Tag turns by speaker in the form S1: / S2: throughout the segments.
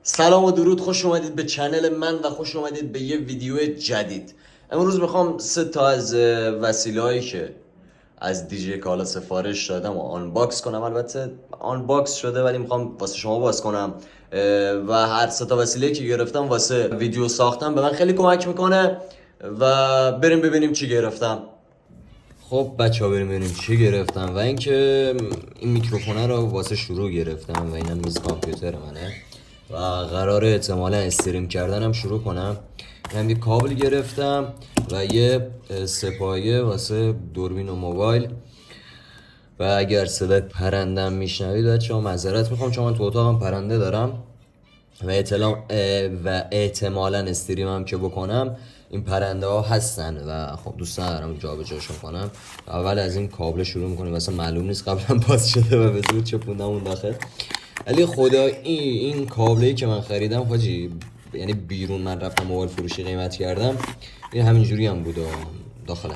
S1: سلام و درود، خوش اومدید به چنل من و خوش اومدید به یه ویدیو جدید. امروز میخوام سه تا از وسیله‌هایی که از دیجی کالا سفارش دادم و آنباکس کنم. البته آنباکس شده ولی میخوام واسه شما باز کنم و هر سه تا وسیله که گرفتم واسه ویدیو ساختم به من خیلی کمک میکنه و بریم ببینیم چی گرفتم. خب بچه ها، بریم ببینیم چی گرفتم. و اینکه این میکروفونه رو واسه شروع گرفتم و اینم میز کامپیوتر منه و قراره احتمالا استریم کردنم شروع کنم. اینم یه کابل گرفتم و یه سپایه واسه دوربین و موبایل. و اگر صدای پرندم میشنوید بچه ها معذرت میخوام، چون من تو اتاقم پرنده دارم و احتمالا استریمم که بکنم این پرنده ها هستن و خب دوست ندارم جا به جاشون کنم. اول از این کابل شروع میکنیم، مثلا معلوم نیست قبلا باز شده و به زور چپوندم اون داخل. ولی خدایی این کابلی که من خریدم حاجی، یعنی بیرون من رفتم موبایل فروشی قیمت کردم، این همینجوری هم بود داخله.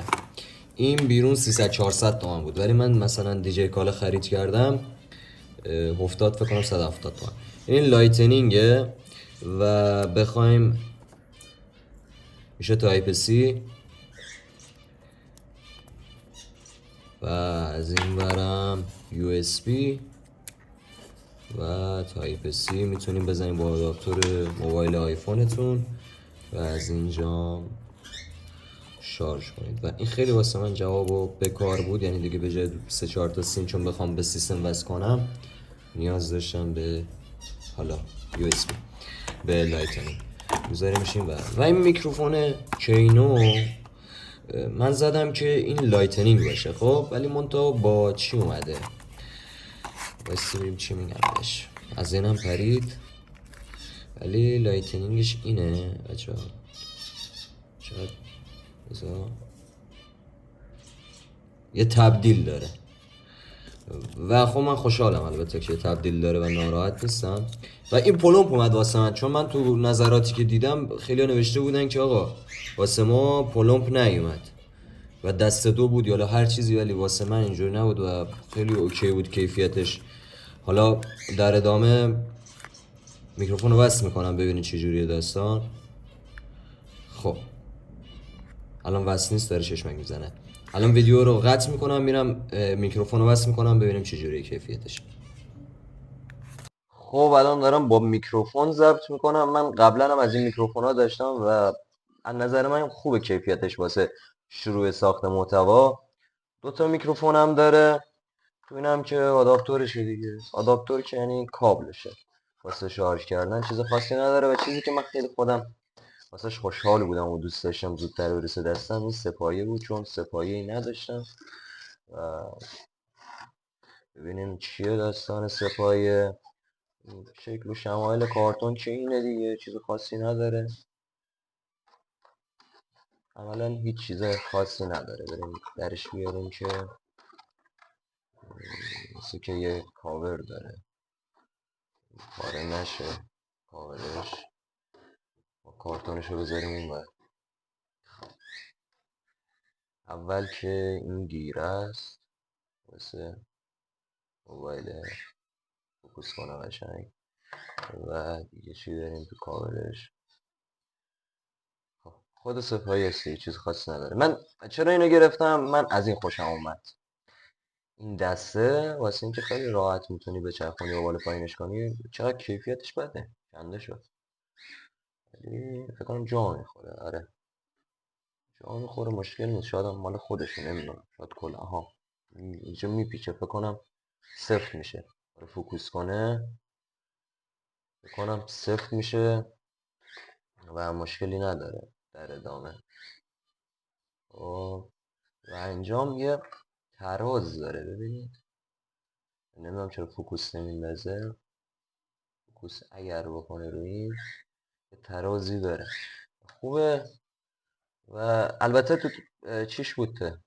S1: این بیرون 300 400 تومن بود، ولی من مثلا دیجی کالا خرید کردم افتاد فکر کنم 170 تومن. این لایتنینگه و بخوایم میشه تایپ سی و از این برم یو اس بی و تایپ سی میتونیم بزنیم با آداپتور موبایل آیفونتون و از اینجا شارژ کنید. و این خیلی واسه من جواب و بکار بود، یعنی دیگه به جای 3-4 تا سیم چون بخوام به سیستم وصل کنم نیاز داشتم به حالا یو اس بی به لایتنینگ گذاری میشیم. و این میکروفون کینو من زدم که این لایتنینگ باشه، خب ولی منتها با چی اومده بایستی بریم چی میگم بهش، از اینم پرید ولی لایتنینگش اینه بچه ها. شاید یه تبدیل داره و خب من خوشحالم البته که تبدیل داره و ناراحت نیستم. و این پلمپ اومد واسه من، چون من تو نظراتی که دیدم خیلی نوشته بودن که آقا واسه ما پلمپ نیومد و دسته دو بود یا هر چیزی، ولی واسه من اینجوری نبود و خیلی اوکی بود کیفیتش. حالا در ادامه میکروفون رو وصل میکنم ببینید چه جوریه داستان. خب الان وصل نیست، داره چشمک میزنه. الان ویدیو رو قطع میکنم میرم میکروفون رو وصل میکنم ببینیم چه جوریه کیفیتش. خب الان دارم با میکروفون ضبط میکنم. من قبلا هم از این میکروفون ها داشتم و از نظر من خوبه کیفیتش واسه شروع ساخت محتوا. دو تا میکروفون هم داره، تو اینم که آداپتورشه دیگه. آداپتور که یعنی کابلشه واسه شارژ کردن، چیز خاصی نداره. و چیزی که من خیلی خودم واسهش خوشحال بودم و دوست داشتم زودتر برسه دستم این سپایه بود، چون سپایه‌ای نداشتم. و ببینیم چیه داستان سپایه. شکل و شمایل کارتون که اینه دیگه، چیز خاصی نداره. عملا هیچ چیز خاصی نداره. بریم درش بیاریم که مثل که یه کاور داره پاره نشه کاورش. ما کارتونشو بذاریم این بر. اول که این گیره است واسه موبایل فوکوس کنه قشنگ. و دیگه چی داریم تو کاورش؟ خب، خود سپایه است، چیز خاصی نداره. من چرا اینو گرفتم؟ من از این خوشم اومد. این دسته واسه اینکه خیلی راحت میتونی به چرخونی و بالا پایینش کنی. چقدر کیفیتش بده، کنده شد. ولی فکر کنم جا میخوره. آره جا میخوره، مشکل نیست. شاید هم مال خودشه، نمیدونم. شاید کلا ها اینجا میپیچه، فکر کنم سفت میشه. آره فوکوس کنه فکر کنم سفت میشه و مشکلی نداره در ادامه. خب و انجام یه تراز داره، ببینید. نمیدونم چرا فوکوس نمیندازه. فوکوس اگر بکنه روی این یه ترازی داره، خوبه. و البته تو چیش بوده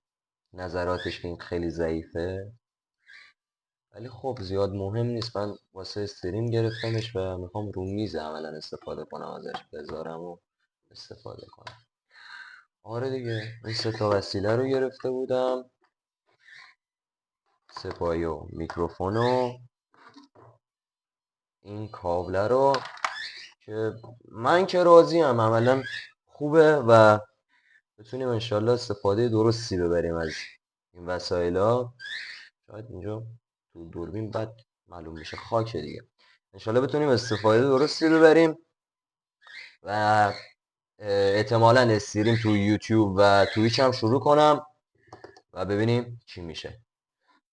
S1: نظراتش که این خیلی ضعیفه، ولی خب زیاد مهم نیست. من واسه استریم گرفتمش و میخوام رو میز عملا استفاده کنم ازش، بذارم و استفاده کنم. آره دیگه این سه تا وسیله رو گرفته بودم، سپایو، میکروفون و این کابله رو.
S2: که من که راضی ام، عملا خوبه و بتونیم انشالله استفاده درستی ببریم از این وسایل ها. شاید اینجا تو دوربین بد معلوم میشه خاک دیگه. انشالله بتونیم استفاده درستی ببریم و احتمالا استریم تو یوتیوب و تویچ هم شروع کنم و ببینیم چی میشه.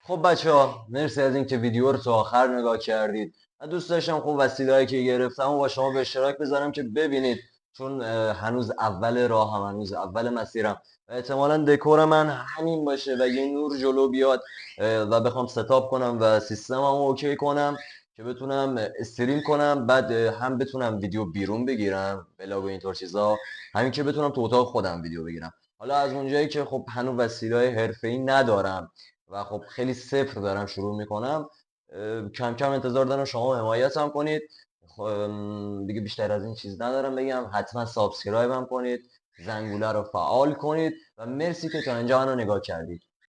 S2: خب بچه ها، مرسی از اینکه ویدیو رو تا آخر نگاه کردید. من دوست داشتم خب وسیله‌ای که گرفتم و با شما به اشتراک بذارم که ببینید، چون هنوز اول راه هم، هنوز اول مسیرم و احتمالا دکور من همین باشه و یه نور جلو بیاد و بخوام ستاپ کنم و سیستمم اوکی کنم که بتونم استریم کنم، بعد هم بتونم ویدیو بیرون بگیرم بلاگ و اینطور چیزا، همین که بتونم تو اتاق خودم ویدیو بگیرم. حالا از اونجایی که خب هنوز وسیله حرفه‌ای ندارم و خب خیلی صفر دارم شروع میکنم، کم کم انتظار دارم شما حمایتم کنید. دیگه بیشتر از این چیز ندارم بگم. حتما سابسکرایب هم کنید، زنگوله رو فعال کنید و مرسی که تا اینجا منو نگاه کردید.